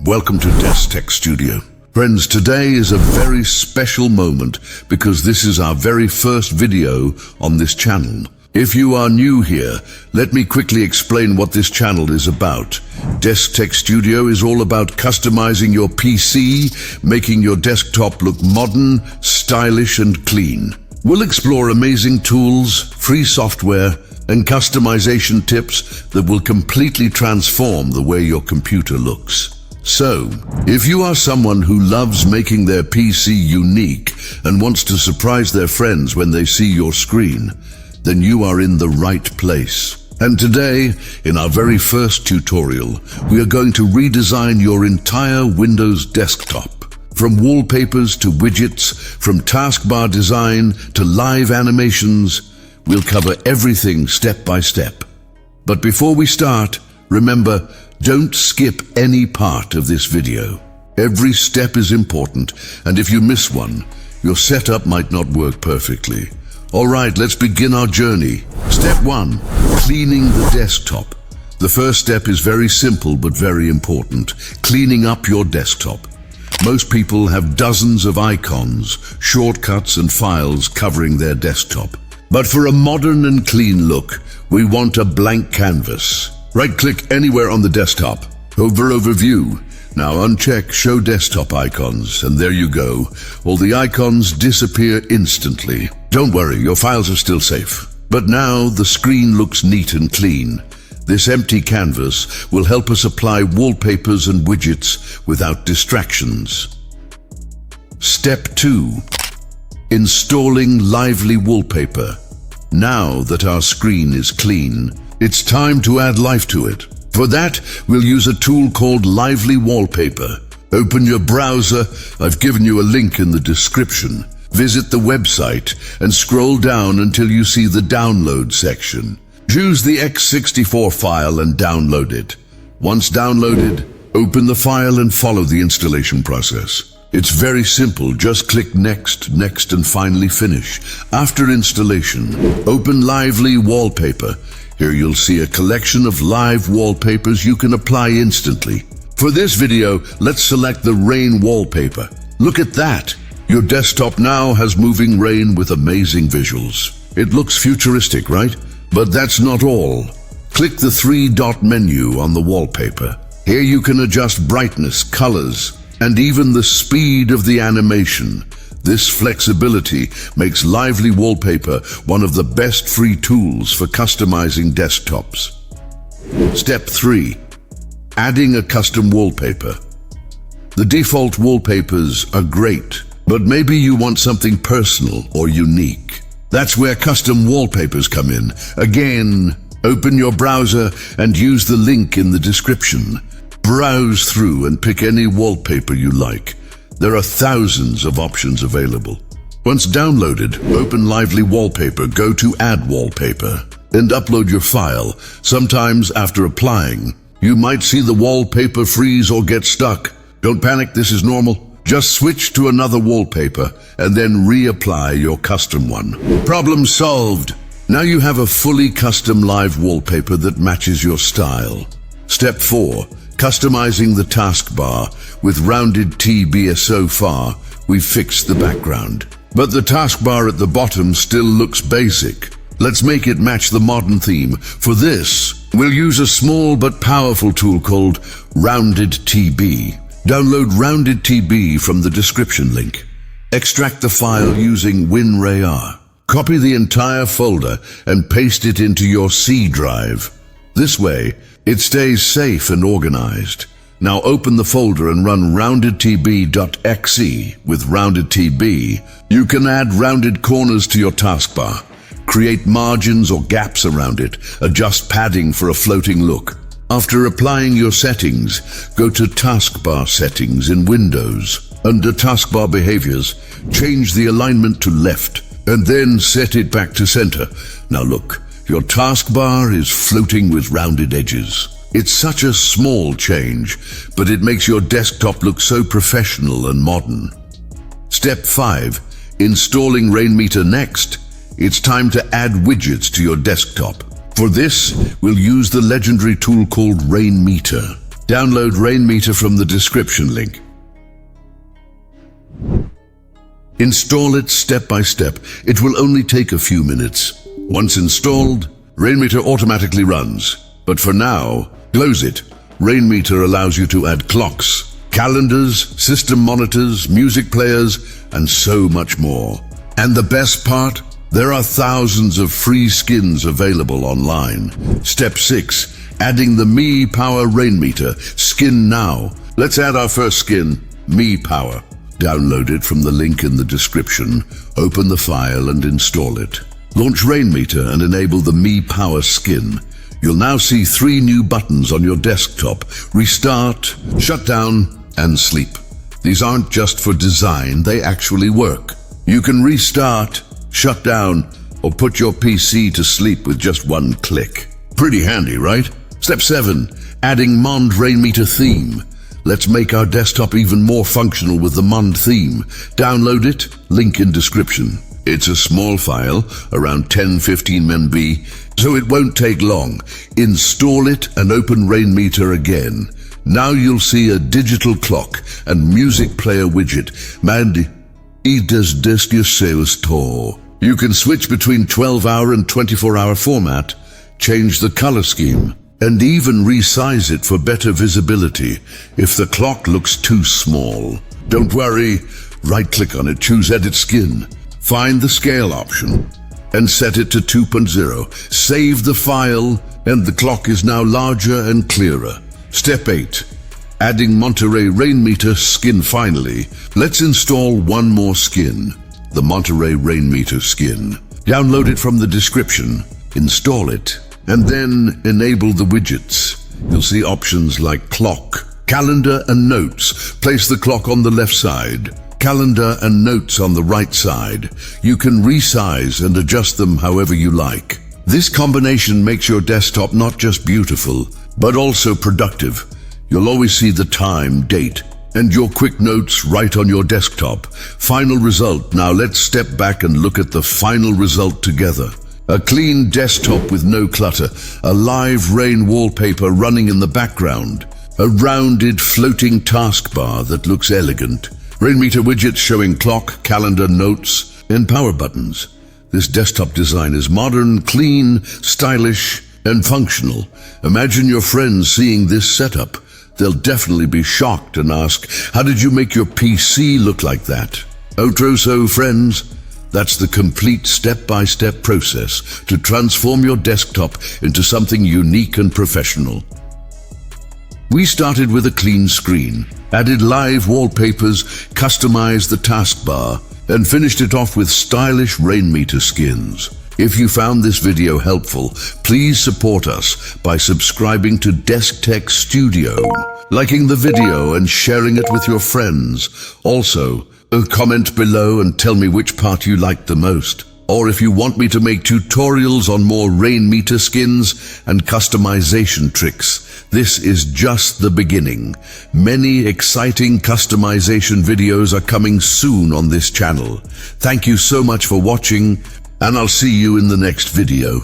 Welcome to Desk Tech Studio. Friends, today is a very special moment because this is our very first video on this channel. If you are new here, let me quickly explain what this channel is about. Desk Tech Studio is all about customizing your PC, making your desktop look modern, stylish and clean. We'll explore amazing tools, free software, and customization tips that will completely transform the way your computer looks. So, if you are someone who loves making their PC unique and wants to surprise their friends when they see your screen, then you are in the right place. And today, in our very first tutorial, we are going to redesign your entire Windows desktop. From wallpapers to widgets, from taskbar design to live animations, we'll cover everything step by step. But before we start, remember, don't skip any part of this video. Every step is important, and if you miss one, your setup might not work perfectly. Alright, let's begin our journey. Step 1. Cleaning the desktop. The first step is very simple but very important. Cleaning up your desktop. Most people have dozens of icons, shortcuts and files covering their desktop. But for a modern and clean look, we want a blank canvas. Right-click anywhere on the desktop. Hover over View. Now uncheck Show Desktop Icons, and there you go. All the icons disappear instantly. Don't worry, your files are still safe. But now the screen looks neat and clean. This empty canvas will help us apply wallpapers and widgets without distractions. Step 2. Installing lively wallpaper. Now that our screen is clean, it's time to add life to it. For that, we'll use a tool called Lively Wallpaper. Open your browser. I've given you a link in the description. Visit the website and scroll down until you see the download section. Choose the x64 file and download it. Once downloaded, open the file and follow the installation process. It's very simple. Just click Next, Next, and finally Finish. After installation, open Lively Wallpaper. Here you'll see a collection of live wallpapers you can apply instantly. For this video, let's select the rain wallpaper. Look at that! Your desktop now has moving rain with amazing visuals. It looks futuristic, right? But that's not all. Click the 3-dot menu on the wallpaper. Here you can adjust brightness, colors, and even the speed of the animation. This flexibility makes Lively Wallpaper one of the best free tools for customizing desktops. Step 3. Adding a custom wallpaper. The default wallpapers are great, but maybe you want something personal or unique. That's where custom wallpapers come in. Again, open your browser and use the link in the description. Browse through and pick any wallpaper you like. There are thousands of options available. Once downloaded, open Lively Wallpaper, go to Add Wallpaper, and upload your file. Sometimes after applying, you might see the wallpaper freeze or get stuck. Don't panic, this is normal. Just switch to another wallpaper and then reapply your custom one. Problem solved! Now you have a fully custom live wallpaper that matches your style. Step 4. Customizing the taskbar. With RoundedTB so far, we've fixed the background. But the taskbar at the bottom still looks basic. Let's make it match the modern theme. For this, we'll use a small but powerful tool called RoundedTB. Download RoundedTB from the description link. Extract the file using WinRAR. Copy the entire folder and paste it into your C drive. This way, it stays safe and organized. Now open the folder and run RoundedTB.exe. With RoundedTB, you can add rounded corners to your taskbar, create margins or gaps around it, adjust padding for a floating look. After applying your settings, go to Taskbar Settings in Windows. Under Taskbar Behaviors, change the alignment to left, and then set it back to center. Now look, your taskbar is floating with rounded edges. It's such a small change, but it makes your desktop look so professional and modern. Step 5. Installing Rainmeter next. It's time to add widgets to your desktop. For this, we'll use the legendary tool called Rainmeter. Download Rainmeter from the description link. Install it step by step. It will only take a few minutes. Once installed, Rainmeter automatically runs. But for now, close it. Rainmeter allows you to add clocks, calendars, system monitors, music players, and so much more. And the best part? There are thousands of free skins available online. Step 6. Adding the Mii Power Rainmeter Skin now. Let's add our first skin, Mii Power. Download it from the link in the description, open the file and install it. Launch Rainmeter and enable the Mii Power Skin. You'll now see 3 new buttons on your desktop: Restart, Shutdown, and Sleep. These aren't just for design, they actually work. You can restart, shut down, or put your PC to sleep with just one click. Pretty handy, right? Step 7. Adding Mond Rainmeter theme. Let's make our desktop even more functional with the Mond theme. Download it, link in description. It's a small file, around 10-15 MB, so it won't take long. Install it and open Rainmeter again. Now you'll see a digital clock and music player widget. You can switch between 12-hour and 24-hour format, change the color scheme, and even resize it for better visibility if the clock looks too small. Don't worry, right-click on it, choose Edit Skin, find the scale option, and set it to 2.0. Save the file, and the clock is now larger and clearer. Step 8. Adding Monterey Rainmeter Skin finally. Let's install one more skin, the Monterey Rainmeter Skin. Download it from the description, install it, and then enable the widgets. You'll see options like clock, calendar, and notes. Place the clock on the left side, calendar and notes on the right side. You can resize and adjust them however you like. This combination makes your desktop not just beautiful, but also productive. You'll always see the time, date, and your quick notes right on your desktop. Final result. Now let's step back and look at the final result together. A clean desktop with no clutter, a live rain wallpaper running in the background, a rounded floating taskbar that looks elegant, Rainmeter widgets showing clock, calendar, notes, and power buttons. This desktop design is modern, clean, stylish, and functional. Imagine your friends seeing this setup. They'll definitely be shocked and ask, how did you make your PC look like that? Outro so, friends. That's the complete step-by-step process to transform your desktop into something unique and professional. We started with a clean screen, added live wallpapers, customized the taskbar, and finished it off with stylish Rainmeter skins. If you found this video helpful, please support us by subscribing to Desk Tech Studio, liking the video and sharing it with your friends. Also, comment below and tell me which part you liked the most. Or if you want me to make tutorials on more Rainmeter skins and customization tricks, this is just the beginning. Many exciting customization videos are coming soon on this channel. Thank you so much for watching, and I'll see you in the next video.